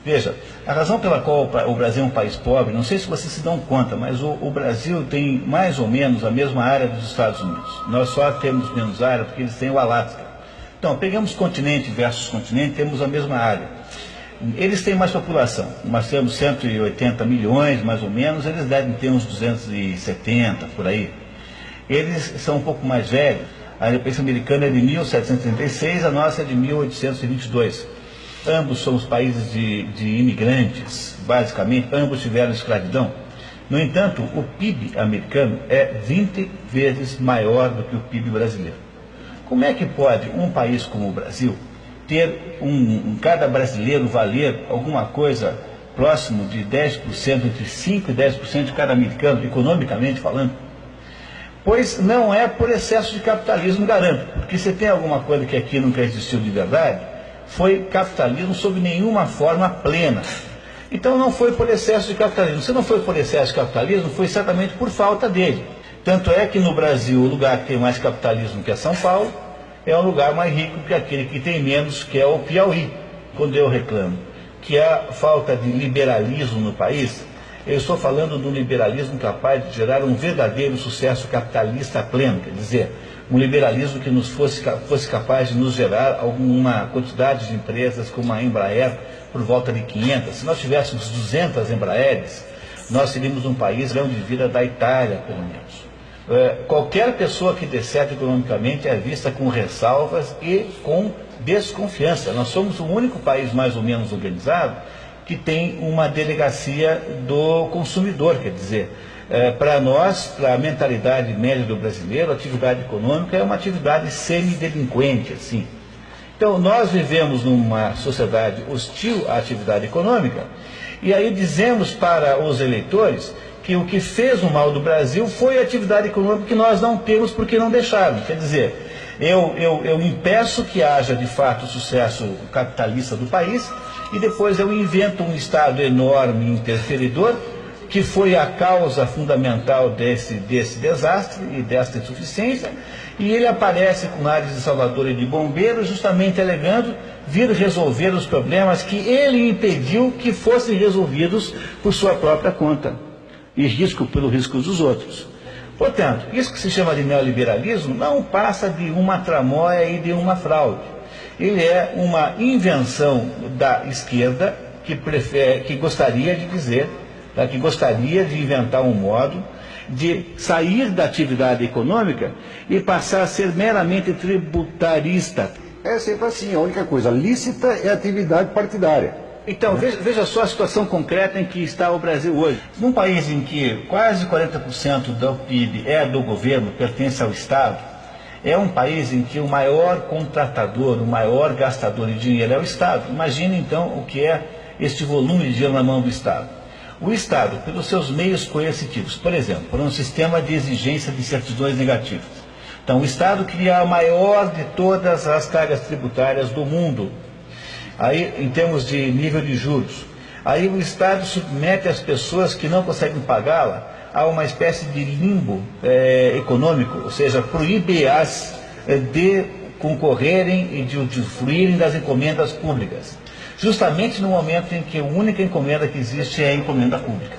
Veja, a razão pela qual o Brasil é um país pobre, não sei se vocês se dão conta, mas o Brasil tem mais ou menos a mesma área dos Estados Unidos. Nós só temos menos área porque eles têm o Alasca. Então, pegamos continente versus continente, temos a mesma área. Eles têm mais população, nós temos 180 milhões mais ou menos, eles devem ter uns 270 por aí. Eles são um pouco mais velhos, a independência americana é de 1736, a nossa é de 1822. Ambos somos países de imigrantes, basicamente, ambos tiveram escravidão. No entanto, o PIB americano é 20 vezes maior do que o PIB brasileiro. Como é que pode um país como o Brasil ter cada brasileiro valer alguma coisa próximo de 10%, entre 5% e 10% de cada americano, economicamente falando? Pois não é por excesso de capitalismo, garanto, porque se tem alguma coisa que aqui nunca existiu de verdade, foi capitalismo sob nenhuma forma plena. Então não foi por excesso de capitalismo. Se não foi por excesso de capitalismo, foi certamente por falta dele. Tanto é que no Brasil, o lugar que tem mais capitalismo, que é São Paulo, é um lugar mais rico que aquele que tem menos, que é o Piauí. Quando eu reclamo que há falta de liberalismo no país, eu estou falando do liberalismo capaz de gerar um verdadeiro sucesso capitalista pleno, quer dizer, um liberalismo que fosse capaz de nos gerar alguma quantidade de empresas como a Embraer, por volta de 500. Se nós tivéssemos 200 Embraeres, nós seríamos um país grão de vida da Itália, pelo menos. Qualquer pessoa que dê certo economicamente é vista com ressalvas e com desconfiança. Nós somos o único país mais ou menos organizado que tem uma delegacia do consumidor, quer dizer, para nós, para a mentalidade média do brasileiro, a atividade econômica é uma atividade semidelinquente, assim. Então, nós vivemos numa sociedade hostil à atividade econômica, e aí dizemos para os eleitores que o que fez o mal do Brasil foi a atividade econômica que nós não temos porque não deixaram. Quer dizer, eu impeço que haja de fato o sucesso capitalista do país, e depois eu invento um Estado enorme, interferidor, que foi a causa fundamental desse desastre e dessa insuficiência, e ele aparece com ares de salvador e de bombeiro, justamente alegando vir resolver os problemas que ele impediu que fossem resolvidos por sua própria conta, e pelo risco dos outros. Portanto, isso que se chama de neoliberalismo não passa de uma tramóia e de uma fraude. Ele é uma invenção da esquerda que gostaria de dizer, que gostaria de inventar um modo de sair da atividade econômica e passar a ser meramente tributarista. É sempre assim, a única coisa lícita é a atividade partidária. Então, veja só a situação concreta em que está o Brasil hoje. Num país em que quase 40% do PIB é do governo, pertence ao Estado, é um país em que o maior contratador, o maior gastador de dinheiro é o Estado. Imagine então o que é este volume de dinheiro na mão do Estado. O Estado, pelos seus meios coercitivos, por exemplo, por um sistema de exigência de certidões negativas. Então, o Estado cria a maior de todas as cargas tributárias do mundo, aí em termos de nível de juros. Aí o Estado submete as pessoas que não conseguem pagá-la a uma espécie de limbo econômico, ou seja, proíbe-as de concorrerem e de usufruírem das encomendas públicas, justamente no momento em que a única encomenda que existe é a encomenda pública.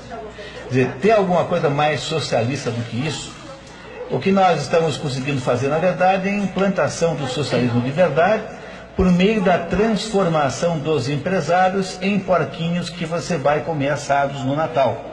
Quer dizer, tem alguma coisa mais socialista do que isso? O que nós estamos conseguindo fazer, na verdade, é a implantação do socialismo de verdade, por meio da transformação dos empresários em porquinhos que você vai comer assados no Natal.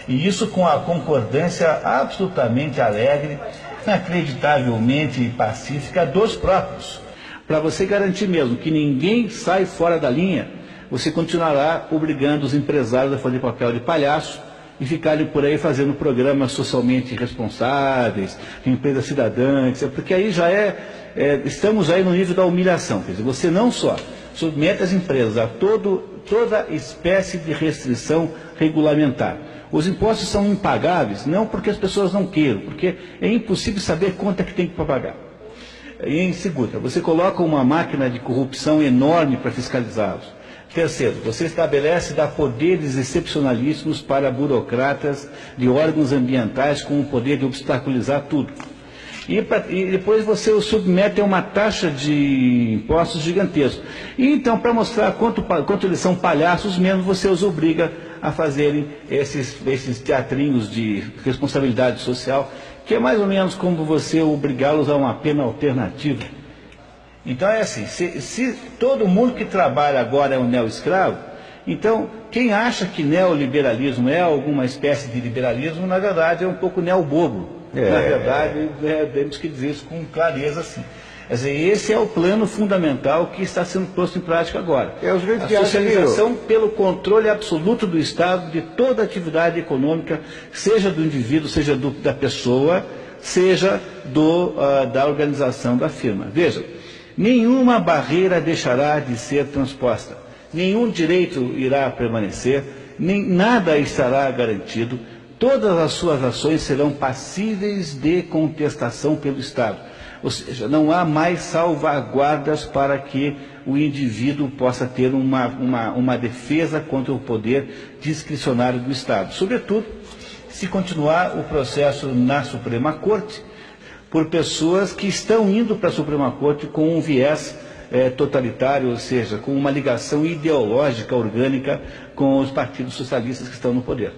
E isso com a concordância absolutamente alegre, inacreditavelmente pacífica dos próprios. Para você garantir mesmo que ninguém sai fora da linha, você continuará obrigando os empresários a fazer papel de palhaço e ficarem por aí fazendo programas socialmente responsáveis, empresas cidadãs, porque aí já estamos aí no nível da humilhação. Quer dizer, você não só submete as empresas a toda espécie de restrição regulamentar. Os impostos são impagáveis, não porque as pessoas não queiram, porque é impossível saber quanto é que tem que pagar. E em segunda, você coloca uma máquina de corrupção enorme para fiscalizá-los. Terceiro, você estabelece dar poderes excepcionalíssimos para burocratas de órgãos ambientais com o poder de obstaculizar tudo. E depois você o submete a uma taxa de impostos gigantesca. E então, para mostrar quanto eles são palhaços mesmo, você os obriga a fazerem esses teatrinhos de responsabilidade social, que é mais ou menos como você obrigá-los a uma pena alternativa. Então é assim, se todo mundo que trabalha agora é um neo-escravo, então quem acha que neoliberalismo é alguma espécie de liberalismo, na verdade é um pouco neo-bobo. Na verdade, temos que dizer isso com clareza assim. Quer dizer, esse é o plano fundamental que está sendo posto em prática agora. A socialização pelo controle absoluto do Estado de toda a atividade econômica, seja do indivíduo, seja da pessoa, seja da organização da firma. Veja, nenhuma barreira deixará de ser transposta, nenhum direito irá permanecer, nada estará garantido, todas as suas ações serão passíveis de contestação pelo Estado. Ou seja, não há mais salvaguardas para que o indivíduo possa ter uma defesa contra o poder discricionário do Estado. Sobretudo, se continuar o processo na Suprema Corte, por pessoas que estão indo para a Suprema Corte com um viés totalitário, ou seja, com uma ligação ideológica orgânica com os partidos socialistas que estão no poder.